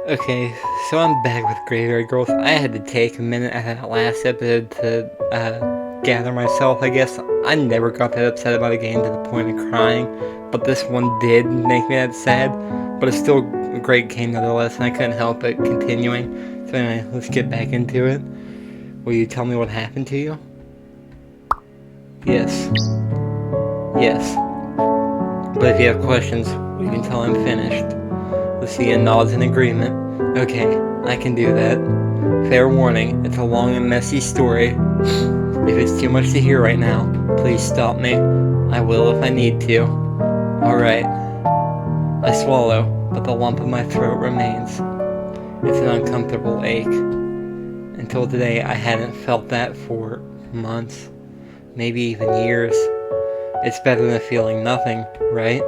Okay, so I'm back with Graveyard Girls. I had to take a minute after that last episode to gather myself, I guess. I never got that upset about a game to the point of crying, but this one did make me that sad. But it's still a great game nonetheless, and I couldn't help it continuing. So anyway, let's get back into it. Will you tell me what happened to you? Yes. Yes. But if you have questions, we can tell I'm finished. Lucia nods in agreement. Okay, I can do that. Fair warning, it's a long and messy story. If it's too much to hear right now, please stop me. I will if I need to. Alright. I swallow, but the lump in my throat remains. It's an uncomfortable ache. Until today, I hadn't felt that for months, maybe even years. It's better than feeling nothing, right?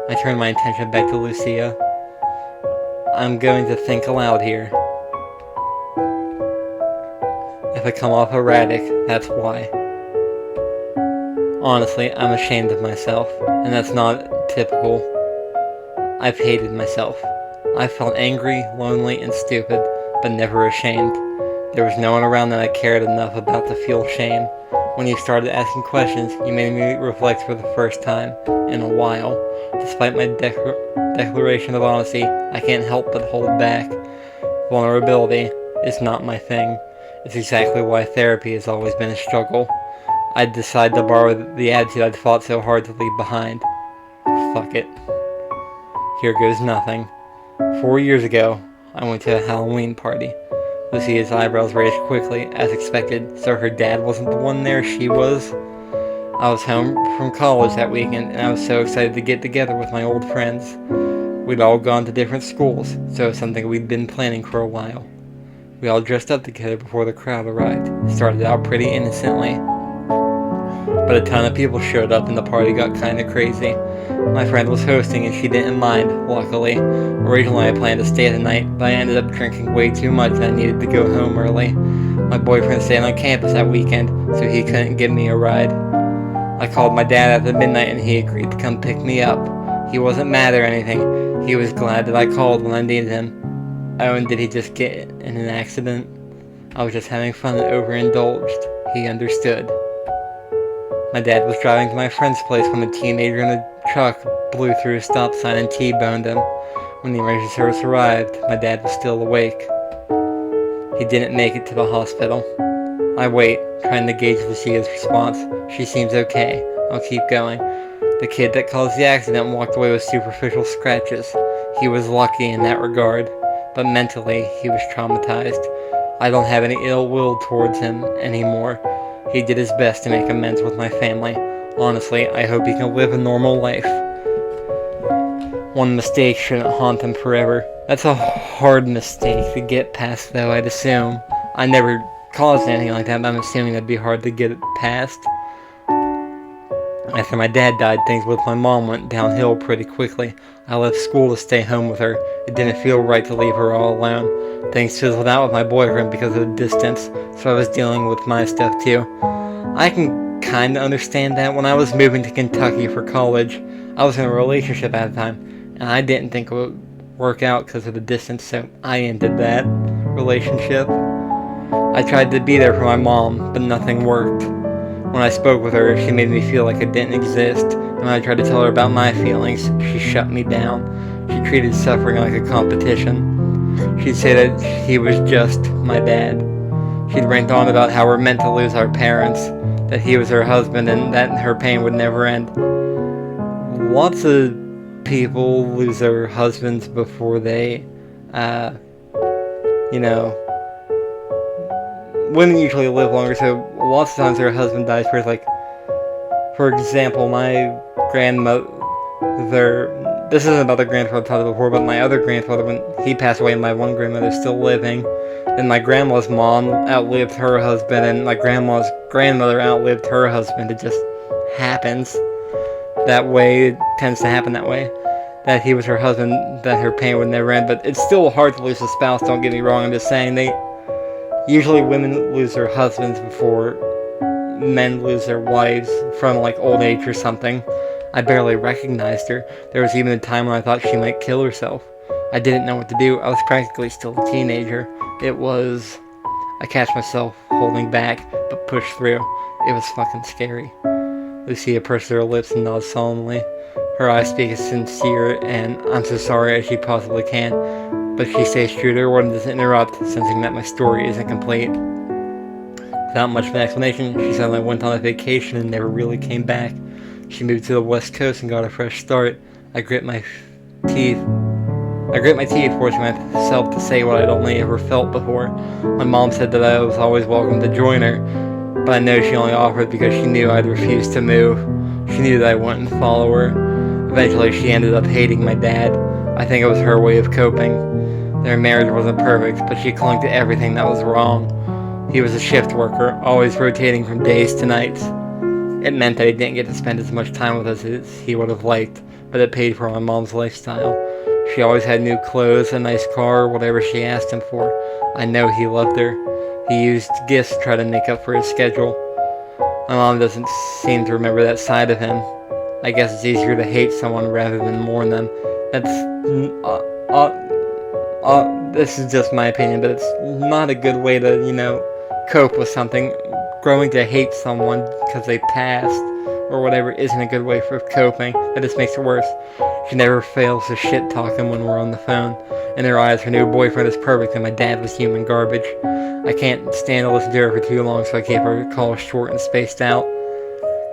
I turn my attention back to Lucia. I'm going to think aloud here. If I come off erratic, that's why. Honestly, I'm ashamed of myself, and that's not typical. I've hated myself. I felt angry, lonely, and stupid, but never ashamed. There was no one around that I cared enough about to feel shame. When you started asking questions, you made me reflect for the first time in a while. Despite my declaration of honesty, I can't help but hold back. Vulnerability is not my thing. It's exactly why therapy has always been a struggle. I'd decided to borrow the attitude I'd fought so hard to leave behind. Fuck it. Here goes nothing. 4 years ago, I went to a Halloween party. Lucia's eyebrows raised quickly, as expected, so her dad wasn't the one there, she was. I was home from college that weekend, and I was so excited to get together with my old friends. We'd all gone to different schools, so it was something we'd been planning for a while. We all dressed up together before the crowd arrived. It started out pretty innocently, but a ton of people showed up and the party got kinda crazy. My friend was hosting and she didn't mind, luckily. Originally I planned to stay the night, but I ended up drinking way too much and I needed to go home early. My boyfriend stayed on campus that weekend, so he couldn't give me a ride. I called my dad after midnight and he agreed to come pick me up. He wasn't mad or anything. He was glad that I called when I needed him. Oh, and did he just get in an accident? I was just having fun and overindulged. He understood. My dad was driving to my friend's place when a teenager in a truck blew through a stop sign and T-boned him. When the emergency service arrived, my dad was still awake. He didn't make it to the hospital. I wait, trying to gauge Lucia's response. She seems okay. I'll keep going. The kid that caused the accident walked away with superficial scratches. He was lucky in that regard, but mentally, he was traumatized. I don't have any ill will towards him anymore. He did his best to make amends with my family. Honestly, I hope he can live a normal life. One mistake shouldn't haunt him forever. That's a hard mistake to get past, though, I'd assume. I never caused anything like that, but I'm assuming that'd be hard to get it past. After my dad died, things with my mom went downhill pretty quickly. I left school to stay home with her. It didn't feel right to leave her all alone. Things fizzled out with my boyfriend because of the distance, so I was dealing with my stuff too. I can kinda understand that. When I was moving to Kentucky for college, I was in a relationship at the time, and I didn't think it would work out because of the distance, so I ended that relationship. I tried to be there for my mom, but nothing worked. When I spoke with her, she made me feel like I didn't exist, and when I tried to tell her about my feelings, she shut me down. She treated suffering like a competition. She'd say that he was just my dad. She'd rant on about how we're meant to lose our parents, that he was her husband, and that her pain would never end. Lots of people lose their husbands before they, women usually live longer, so lots of times their husband dies first. Like, for example, my grandmother, this isn't about the grandfather I talked about before, but my other grandfather, when he passed away, my one grandmother's still living, and my grandma's mom outlived her husband, and my grandma's grandmother outlived her husband. It just happens that way. It tends to happen that way, that he was her husband, that her pain would never end. But it's still hard to lose a spouse, don't get me wrong. I'm just saying, usually women lose their husbands before men lose their wives from, like, old age or something. I barely recognized her. There was even a time when I thought she might kill herself. I didn't know what to do. I was practically still a teenager. I catch myself holding back, but pushed through. It was fucking scary. Lucia purses her lips and nods solemnly. Her eyes speak as sincere and "I'm so sorry" as she possibly can, but she stays true to her word and doesn't interrupt, sensing that my story isn't complete. Without much of an explanation, she suddenly went on a vacation and never really came back. She moved to the West Coast and got a fresh start. I grit my teeth, forcing myself to say what I'd only ever felt before. My mom said that I was always welcome to join her, but I know she only offered because she knew I'd refuse to move. She knew that I wouldn't follow her. Eventually, she ended up hating my dad. I think it was her way of coping. Their marriage wasn't perfect, but she clung to everything that was wrong. He was a shift worker, always rotating from days to nights. It meant that he didn't get to spend as much time with us as he would have liked, but it paid for my mom's lifestyle. She always had new clothes, a nice car, whatever she asked him for. I know he loved her. He used gifts to try to make up for his schedule. My mom doesn't seem to remember that side of him. I guess it's easier to hate someone rather than mourn them. This is just my opinion, but it's not a good way to, cope with something. Growing to hate someone because they passed or whatever isn't a good way for coping. That just makes it worse. She never fails to shit talk him when we're on the phone. In her eyes, her new boyfriend is perfect and my dad was human garbage. I can't stand to listen to her for too long, so I keep our calls short and spaced out.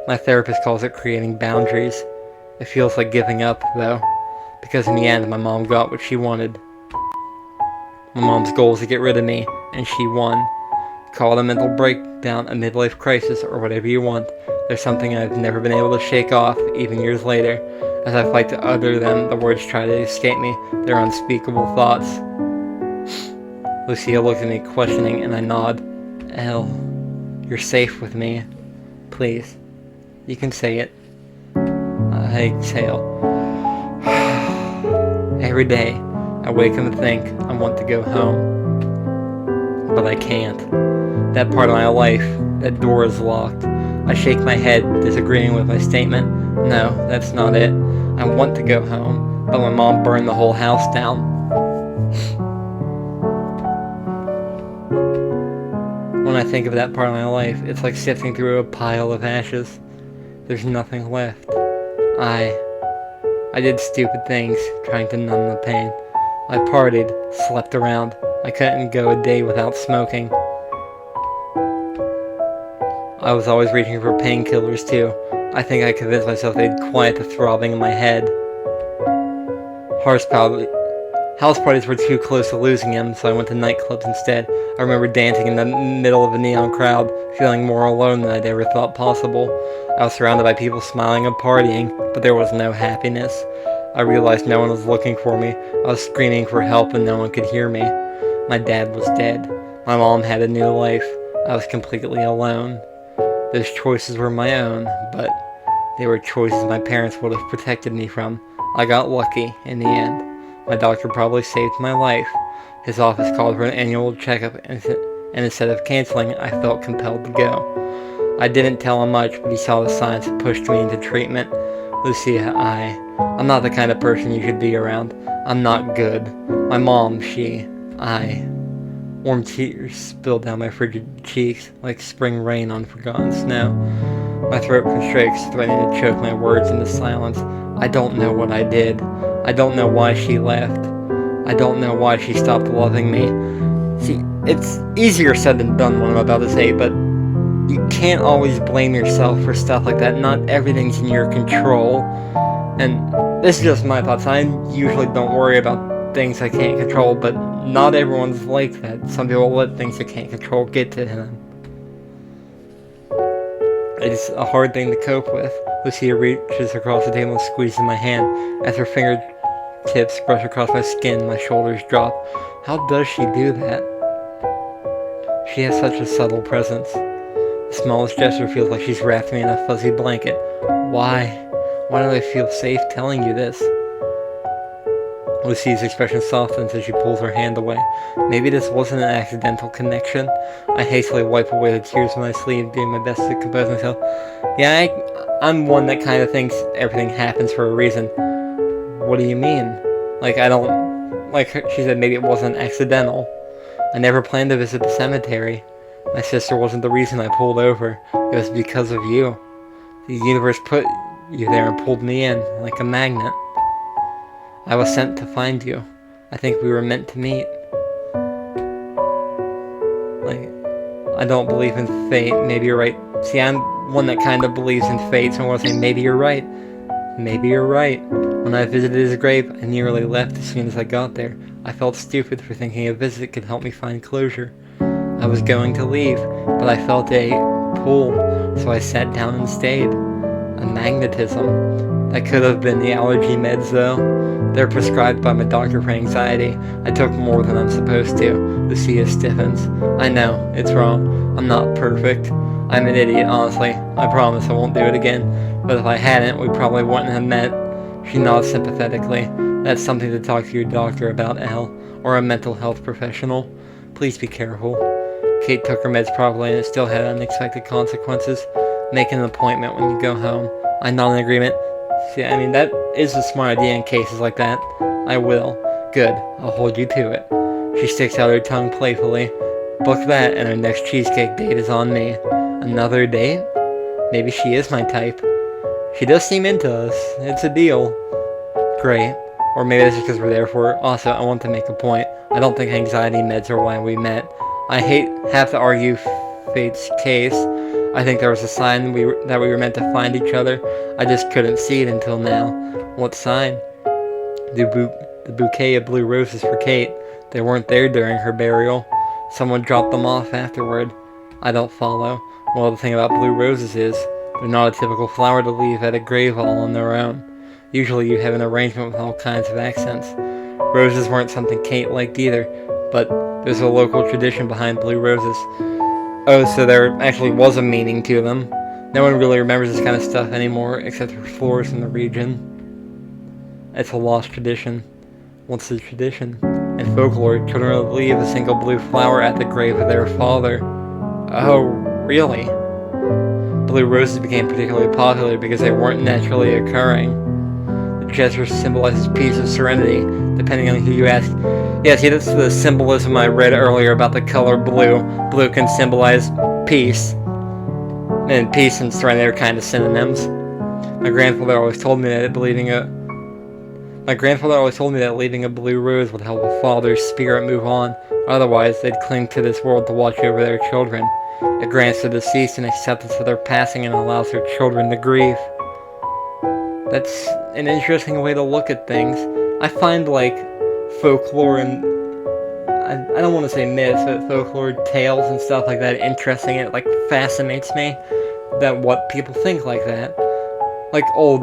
My therapist calls it creating boundaries. It feels like giving up, though, because in the end, my mom got what she wanted. My mom's goal is to get rid of me, and she won. Call it a mental breakdown, a midlife crisis, or whatever you want. There's something I've never been able to shake off, even years later. As I fight to utter them, the words try to escape me. They're unspeakable thoughts. Lucia looks at me, questioning, and I nod. Elle, you're safe with me. Please. You can say it. I exhale. Every day, I wake up and think I want to go home. But I can't. That part of my life, that door is locked. I shake my head, disagreeing with my statement. No, that's not it. I want to go home, but my mom burned the whole house down. When I think of that part of my life, it's like sifting through a pile of ashes. There's nothing left. I did stupid things, trying to numb the pain. I partied, slept around. I couldn't go a day without smoking. I was always reaching for painkillers too. I think I convinced myself they'd quiet the throbbing in my head. House parties were too close to losing him, so I went to nightclubs instead. I remember dancing in the middle of a neon crowd, feeling more alone than I'd ever thought possible. I was surrounded by people smiling and partying, but there was no happiness. I realized no one was looking for me. I was screaming for help and no one could hear me. My dad was dead. My mom had a new life. I was completely alone. Those choices were my own, but they were choices my parents would have protected me from. I got lucky in the end. My doctor probably saved my life. His office called for an annual checkup, and instead of canceling, I felt compelled to go. I didn't tell him much, but he saw the signs that pushed me into treatment. Lucia, I'm not the kind of person you should be around. I'm not good. My mom, warm tears spilled down my frigid cheeks like spring rain on forgotten snow. My throat constricts, threatening to choke my words into silence. I don't know what I did. I don't know why she left. I don't know why she stopped loving me. See, it's easier said than done what I'm about to say, but you can't always blame yourself for stuff like that. Not everything's in your control. And this is just my thoughts. I usually don't worry about things I can't control, but not everyone's like that. Some people let things they can't control get to them. It's a hard thing to cope with. Lucia reaches across the table and squeezes my hand. As her fingertips brush across my skin, my shoulders drop. How does she do that? She has such a subtle presence. The smallest gesture feels like she's wrapped me in a fuzzy blanket. Why? Why do I feel safe telling you this? Lucy's expression softens as she pulls her hand away. Maybe this wasn't an accidental connection. I hastily wipe away the tears from my sleeve, doing my best to compose myself. Yeah, I'm one that kind of thinks everything happens for a reason. What do you mean? Like, I don't she said maybe it wasn't accidental. I never planned to visit the cemetery. My sister wasn't the reason I pulled over. It was because of you. The universe put you there and pulled me in, like a magnet. I was sent to find you. I think we were meant to meet. I don't believe in fate. Maybe you're right. See, I'm one that kind of believes in fate, so I want to say maybe you're right. Maybe you're right. When I visited his grave, I nearly left as soon as I got there. I felt stupid for thinking a visit could help me find closure. I was going to leave, but I felt a pull, so I sat down and stayed. A magnetism. That could have been the allergy meds, though. They're prescribed by my doctor for anxiety. I took more than I'm supposed to. Lucia stiffens. I know, it's wrong. I'm not perfect. I'm an idiot, honestly. I promise I won't do it again. But if I hadn't, we probably wouldn't have met. She nods sympathetically. That's something to talk to your doctor about, Al, or a mental health professional. Please be careful. Kate took her meds properly and it still had unexpected consequences. Make an appointment when you go home. I nod in agreement. See, I mean, that is a smart idea in cases like that. I will. Good. I'll hold you to it. She sticks out her tongue playfully. Book that and our next cheesecake date is on me. Another date? Maybe she is my type. She does seem into us. It's a deal. Great. Or maybe that's just because we're there for her. Also, I want to make a point. I don't think anxiety meds are why we met. I have to argue fate's case. I think there was a sign that we were meant to find each other. I just couldn't see it until now. What sign? The bouquet of blue roses for Kate. They weren't there during her burial. Someone dropped them off afterward. I don't follow. Well, the thing about blue roses is, they're not a typical flower to leave at a grave all on their own. Usually you have an arrangement with all kinds of accents. Roses weren't something Kate liked either, but there's a local tradition behind blue roses. Oh, so there actually was a meaning to them. No one really remembers this kind of stuff anymore, except for florists in the region. It's a lost tradition. What's the tradition? In folklore, children would leave a single blue flower at the grave of their father. Oh, really? Blue roses became particularly popular because they weren't naturally occurring. The gesture symbolizes peace and serenity, depending on who you ask. Yeah, see, that's the symbolism I read earlier about the color blue. Blue can symbolize peace. And peace and serenity are kind of synonyms. My grandfather always told me that leaving a blue rose would help a father's spirit move on. Otherwise, they'd cling to this world to watch over their children. It grants the deceased an acceptance of their passing and allows their children to grieve. That's an interesting way to look at things. I find, folklore and... I don't want to say myths, but folklore tales and stuff like that interesting. It, fascinates me that what people think like that. Like old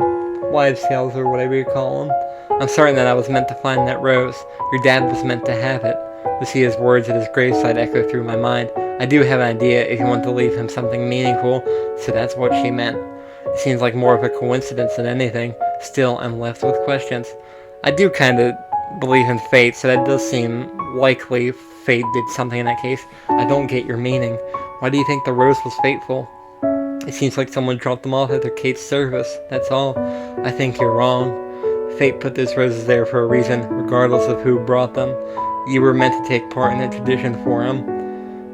wives' tales or whatever you call them. I'm certain that I was meant to find that rose. Your dad was meant to have it. Lucia's words at his graveside echo through my mind. I do have an idea if you want to leave him something meaningful, so that's what she meant. It seems like more of a coincidence than anything. Still, I'm left with questions. I do kind of believe in fate, so that does seem likely fate did something in that case. I don't get your meaning. Why do you think the rose was fateful? It seems like someone dropped them off after Kate's service, that's all. I think you're wrong. Fate put those roses there for a reason, regardless of who brought them. You were meant to take part in that tradition for him.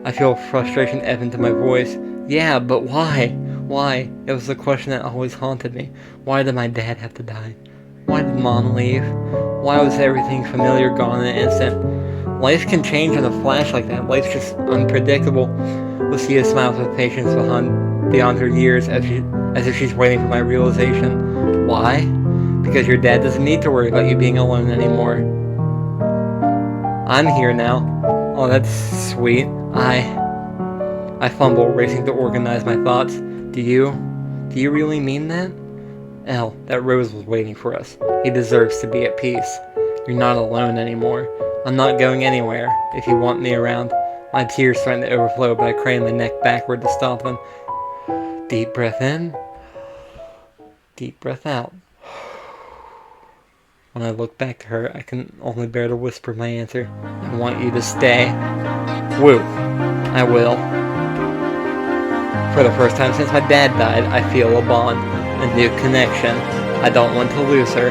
I feel frustration ebb into my voice. Yeah, but why? Why? It was the question that always haunted me. Why did my dad have to die? Why did Mom leave? Why was everything familiar gone in an instant? Life can change in a flash like that. Life's just unpredictable. Lucia smiles with patience beyond her years as if she's waiting for my realization. Why? Because your dad doesn't need to worry about you being alone anymore. I'm here now. Oh, that's sweet. I fumble, racing to organize my thoughts. Do you really mean that? Elle, that rose was waiting for us. He deserves to be at peace. You're not alone anymore. I'm not going anywhere, if you want me around. My tears threaten to overflow, but I crane my neck backward to stop them. Deep breath in. Deep breath out. When I look back to her, I can only bear to whisper my answer. I want you to stay. Woo. I will. For the first time since my dad died, I feel a bond, a new connection. I don't want to lose her.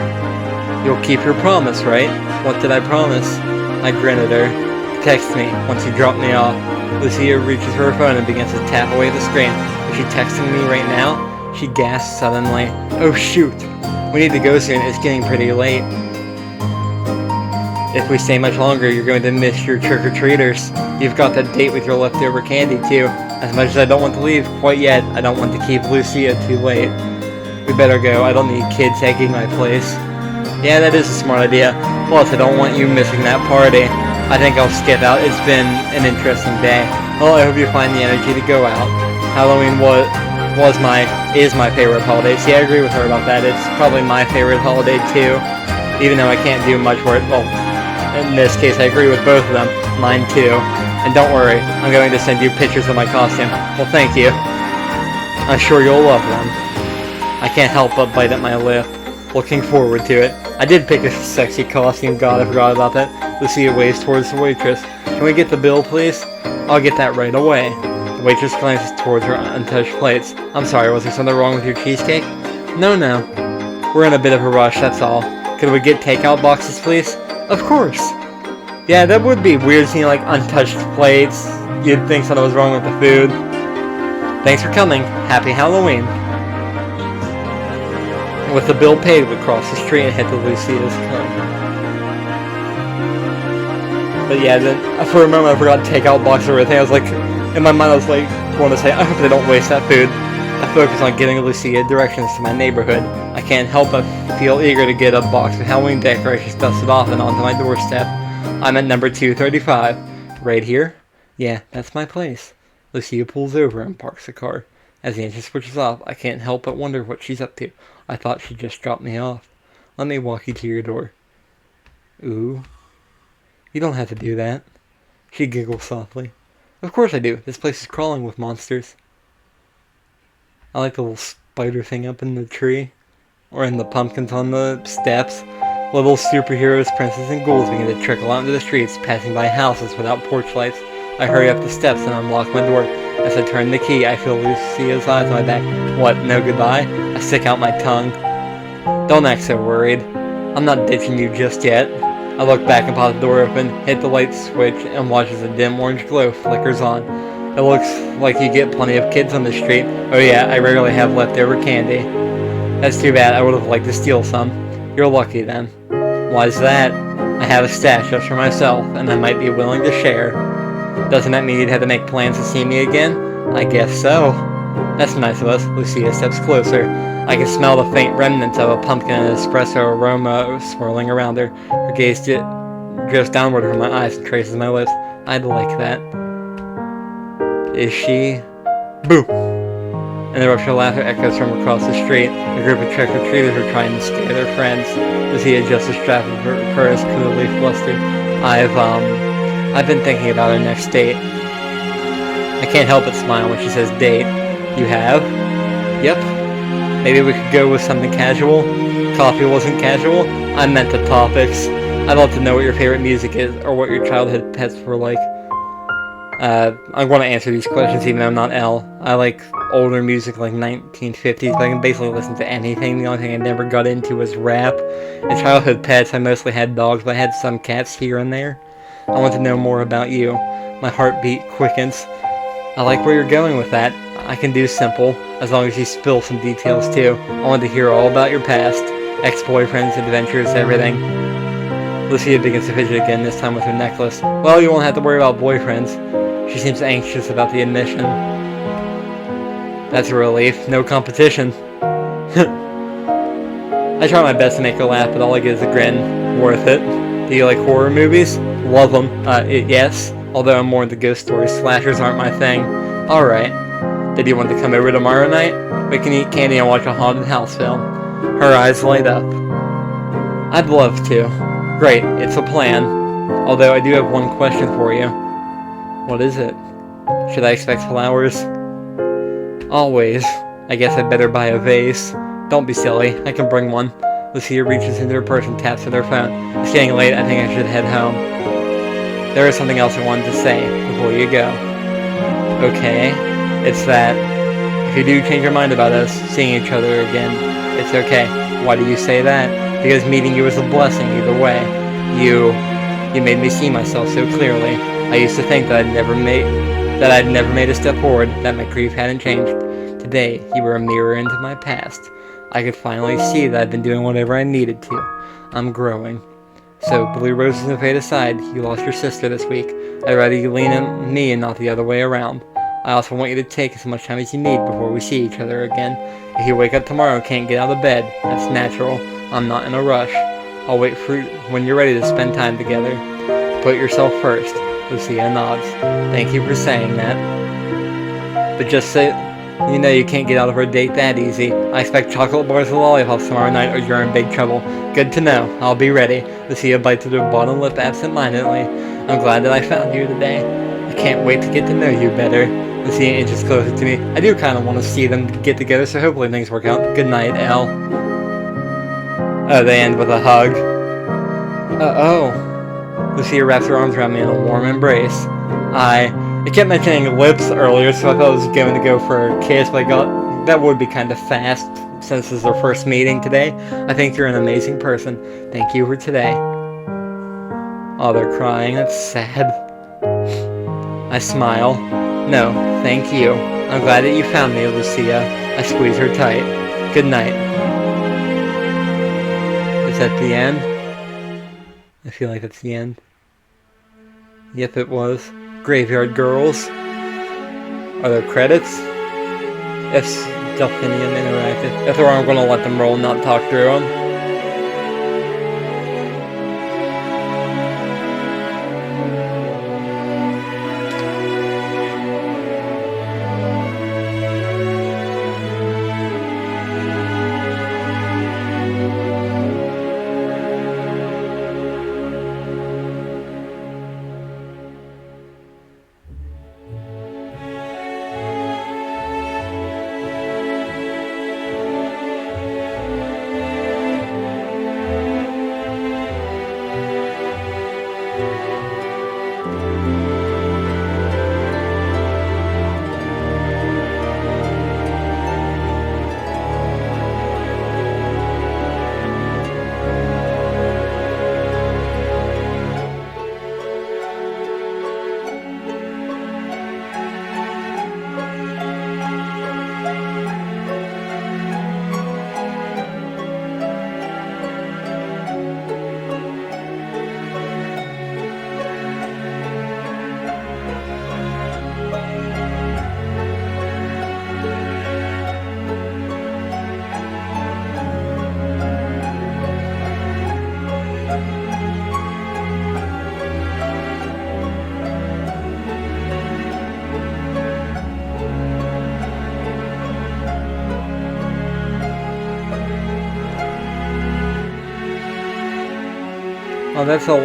You'll keep your promise, right? What did I promise? I grinned at her. Text me once you drop me off. Lucia reaches for her phone and begins to tap away at the screen. Is she texting me right now? She gasps suddenly. Oh shoot! We need to go soon. It's getting pretty late. If we stay much longer, you're going to miss your trick-or-treaters. You've got that date with your leftover candy, too. As much as I don't want to leave quite yet, I don't want to keep Lucia too late. We better go. I don't need kids taking my place. Yeah, that is a smart idea. Plus, I don't want you missing that party. I think I'll skip out. It's been an interesting day. Well, I hope you find the energy to go out. Halloween is my favorite holiday. See, I agree with her about that. It's probably my favorite holiday, too. Even though I can't do much for it. Well, in this case, I agree with both of them. Mine too. And don't worry, I'm going to send you pictures of my costume. Well, thank you. I'm sure you'll love them. I can't help but bite at my lip. Looking forward to it. I did pick a sexy costume. God, I forgot about that. Lucia waves towards the waitress. Can we get the bill, please? I'll get that right away. The waitress glances towards her untouched plates. I'm sorry, was there something wrong with your cheesecake? No. We're in a bit of a rush, that's all. Could we get takeout boxes, please? Of course. Yeah, that would be weird seeing like untouched plates. You'd think something was wrong with the food. Thanks for coming. Happy Halloween. With the bill paid, we crossed the street and head to Lucia's car. But yeah, then for a moment I forgot to take out boxes or everything. I was like, in my mind I was like, going to say, I hope they don't waste that food. I focus on getting Lucia directions to my neighborhood. I can't help but feel eager to get a box of Halloween decorations dusted off and onto my doorstep. I'm at number 235. Right here? Yeah, that's my place. Lucia pulls over and parks the car. As the engine switches off, I can't help but wonder what she's up to. I thought she just dropped me off. Let me walk you to your door. Ooh. You don't have to do that. She giggles softly. Of course I do. This place is crawling with monsters. I like the little spider thing up in the tree. Or in the pumpkins on the steps. Little superheroes, princes, and ghouls begin to trickle out into the streets, passing by houses without porch lights. I hurry up the steps and unlock my door. As I turn the key, I feel Lucia's eyes on my back. What, no goodbye? I stick out my tongue. Don't act so worried. I'm not ditching you just yet. I look back and pop the door open, hit the light switch, and watch as a dim orange glow flickers on. It looks like you get plenty of kids on the street. Oh yeah, I regularly have leftover candy. That's too bad, I would have liked to steal some. You're lucky then. Why's that? I have a stash just for myself, and I might be willing to share. Doesn't that mean you'd have to make plans to see me again? I guess so. That's nice of us. Lucia steps closer. I can smell the faint remnants of a pumpkin and espresso aroma swirling around her. Her gaze drifts downward from my eyes and traces my lips. I'd like that. Is she? Boo! And the rush of laughter echoes from across the street. A group of trick-or-treaters are trying to scare their friends. Lucia adjusts the strap of her purse, clearly flustered. I've been thinking about our next date. I can't help but smile when she says date. You have? Yep. Maybe we could go with something casual? Coffee wasn't casual? I meant the topics. I'd love to know what your favorite music is, or what your childhood pets were like. I'm going to answer these questions even though I'm not Elle. I like older music like 1950s, but I can basically listen to anything. The only thing I never got into was rap. In childhood pets, I mostly had dogs, but I had some cats here and there. I want to know more about you. My heartbeat quickens. I like where you're going with that. I can do simple, as long as you spill some details too. I want to hear all about your past. Ex-boyfriends, adventures, everything. Lucia begins to fidget again, this time with her necklace. Well, you won't have to worry about boyfriends. She seems anxious about the admission. That's a relief. No competition. I try my best to make her laugh, but all I get is a grin. Worth it. Do you like horror movies? Love them. Yes. Although I'm more into ghost stories. Slashers aren't my thing. Alright. Did you want to come over tomorrow night? We can eat candy and watch a haunted house film. Her eyes light up. I'd love to. Great. It's a plan. Although I do have one question for you. What is it? Should I expect flowers? Always. I guess I'd better buy a vase. Don't be silly. I can bring one. Lucia reaches into her purse and taps at her phone. It's getting late. I think I should head home. There is something else I wanted to say before you go. Okay. It's that if you do change your mind about us seeing each other again, it's okay. Why do you say that? because meeting you was a blessing either way. You made me see myself so clearly. I used to think that I'd never made a step forward, that my grief hadn't changed. Today, you were a mirror into my past. I could finally see that I've been doing whatever I needed to. I'm growing. So, blue roses and fade aside, you lost your sister this week. I'd rather you lean on me and not the other way around. I also want you to take as much time as you need before we see each other again. If you wake up tomorrow and can't get out of bed, that's natural. I'm not in a rush. I'll wait for when you're ready to spend time together. Put yourself first. Lucia nods. Thank you for saying that. But just so you know, you can't get out of our date that easy. I expect chocolate bars and lollipops tomorrow night or you're in big trouble. Good to know. I'll be ready. Lucia bites at her bottom lip absent-mindedly. I'm glad that I found you today. I can't wait to get to know you better. Lucia inches closer to me. I do kind of want to see them get together, so hopefully things work out. Good night, Elle. Oh, they end with a hug. Oh. Lucia wraps her arms around me in a warm embrace. I kept mentioning lips earlier, so I thought I was going to go for a kiss, but that would be kind of fast, since this is our first meeting today. I think you're an amazing person. Thank you for today. Oh, they're crying. That's sad. I smile. No, thank you. I'm glad that you found me, Lucia. I squeeze her tight. Good night. Is that the end? I feel like that's the end. Yep, it was. Graveyard Girls. Are there credits? It's Delphinium Interactive. If there are, I'm going to let them roll and not talk through them. Oh, that's a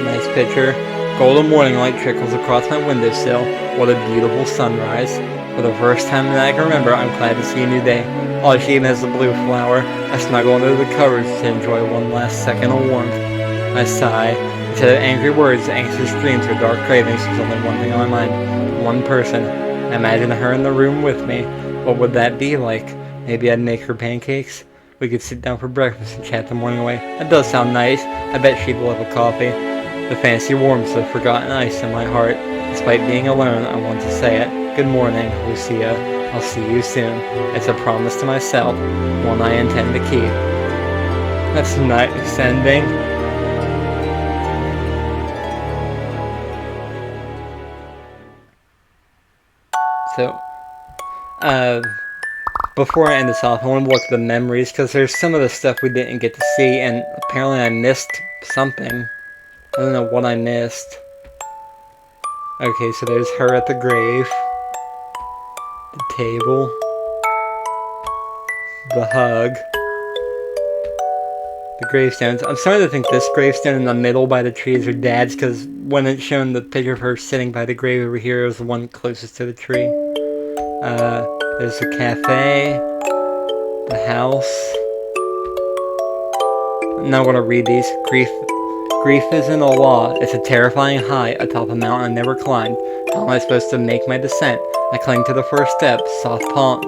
nice picture. Golden morning light trickles across my windowsill. What a beautiful sunrise. For the first time that I can remember, I'm glad to see a new day. All she even has a blue flower. I snuggle under the covers to enjoy one last second of warmth. I sigh. Instead of angry words, anxious dreams, or dark cravings, there's only one thing on my mind. One person. I imagine her in the room with me. What would that be like? Maybe I'd make her pancakes? We could sit down for breakfast and chat the morning away. That does sound nice. I bet she'd love a coffee. The fancy warmth of forgotten ice in my heart. Despite being alone, I want to say it. Good morning, Lucia. I'll see you soon. It's a promise to myself, one I intend to keep. That's a nice ending. So, before I end this off, I want to look at the memories, because there's some of the stuff we didn't get to see, and apparently I missed something. I don't know what I missed. Okay, so there's her at the grave. The table. The hug. The gravestones. I'm starting to think this gravestone in the middle by the tree is her dad's, because when it's shown the picture of her sitting by the grave over here, it was the one closest to the tree. There's the cafe, the house. I'm not going to read these. Grief isn't a law. It's a terrifying high atop a mountain I never climbed. How am I supposed to make my descent? I cling to the first step, soft palm.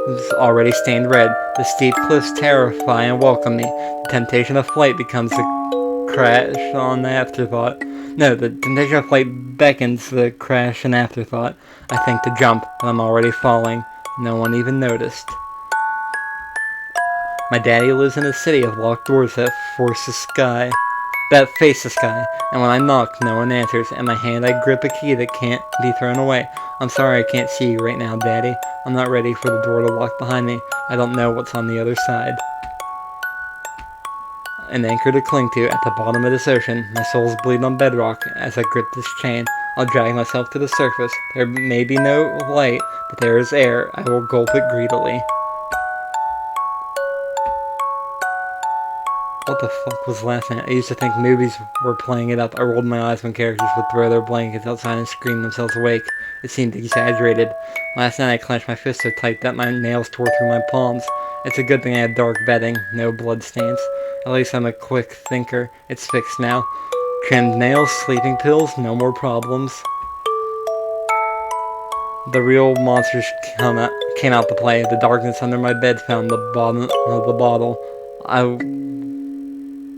was already stained red. The steep cliffs terrify and welcome me. The temptation of flight becomes the crash on the afterthought. No, the temptation of flight beckons the crash and afterthought. I think to jump, but I'm already falling. No one even noticed. My daddy lives in a city of locked doors that face the sky, and when I knock, no one answers. In my hand, I grip a key that can't be thrown away. I'm sorry I can't see you right now, Daddy. I'm not ready for the door to lock behind me. I don't know what's on the other side. An anchor to cling to at the bottom of this ocean. My soul's bleeding on bedrock as I grip this chain. I'll drag myself to the surface. There may be no light, but there is air. I will gulp it greedily. What the fuck was last night? I used to think movies were playing it up. I rolled my eyes when characters would throw their blankets outside and scream themselves awake. It seemed exaggerated. Last night I clenched my fist so tight that my nails tore through my palms. It's a good thing I had dark bedding, no bloodstains. At least I'm a quick thinker. It's fixed now. Trimmed nails, sleeping pills, no more problems. The real monsters came out to play. The darkness under my bed found the bottom of the bottle.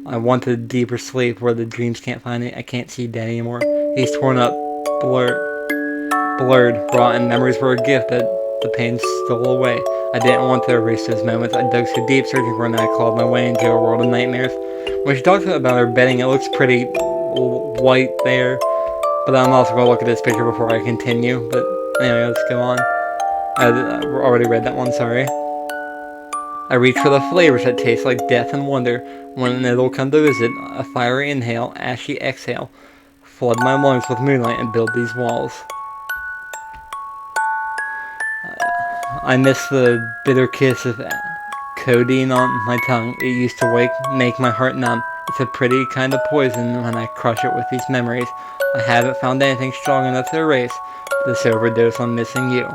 I wanted deeper sleep where the dreams can't find me. I can't see Daddy anymore. He's torn up, blurred, rotten. Memories were a gift, but the pain stole away. I didn't want to erase those moments. I dug so deep, searching for them that I clawed my way into a world of nightmares. When she talks about her bedding, it looks pretty white there. But I'm also going to look at this picture before I continue. But anyway, let's go on. I already read that one, sorry. I reach for the flavors that taste like death and wonder. When it'll come to visit, a fiery inhale, ashy exhale. Flood my lungs with moonlight and build these walls. I miss the bitter kiss of codeine on my tongue. It used to make my heart numb. It's a pretty kind of poison when I crush it with these memories. I haven't found anything strong enough to erase this overdose on missing you.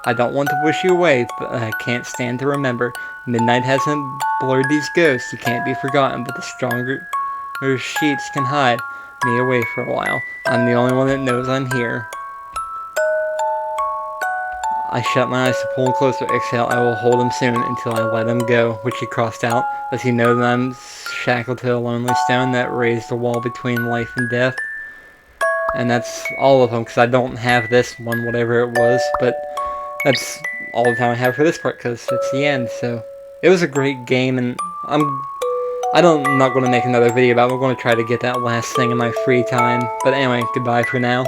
I don't want to wish you away, but I can't stand to remember. Midnight hasn't blurred these ghosts. You can't be forgotten, but the stronger sheets can hide me away for a while. I'm the only one that knows I'm here. I shut my eyes to pull him closer. Exhale, I will hold him soon until I let him go, which he crossed out. Does he know that I'm shackled to a lonely stone that raised the wall between life and death? And that's all of them, because I don't have this one, whatever it was, but that's all the time I have for this part, because it's the end. So it was a great game, and I'm not going to make another video about it. I'm going to try to get that last thing in my free time. But anyway, goodbye for now.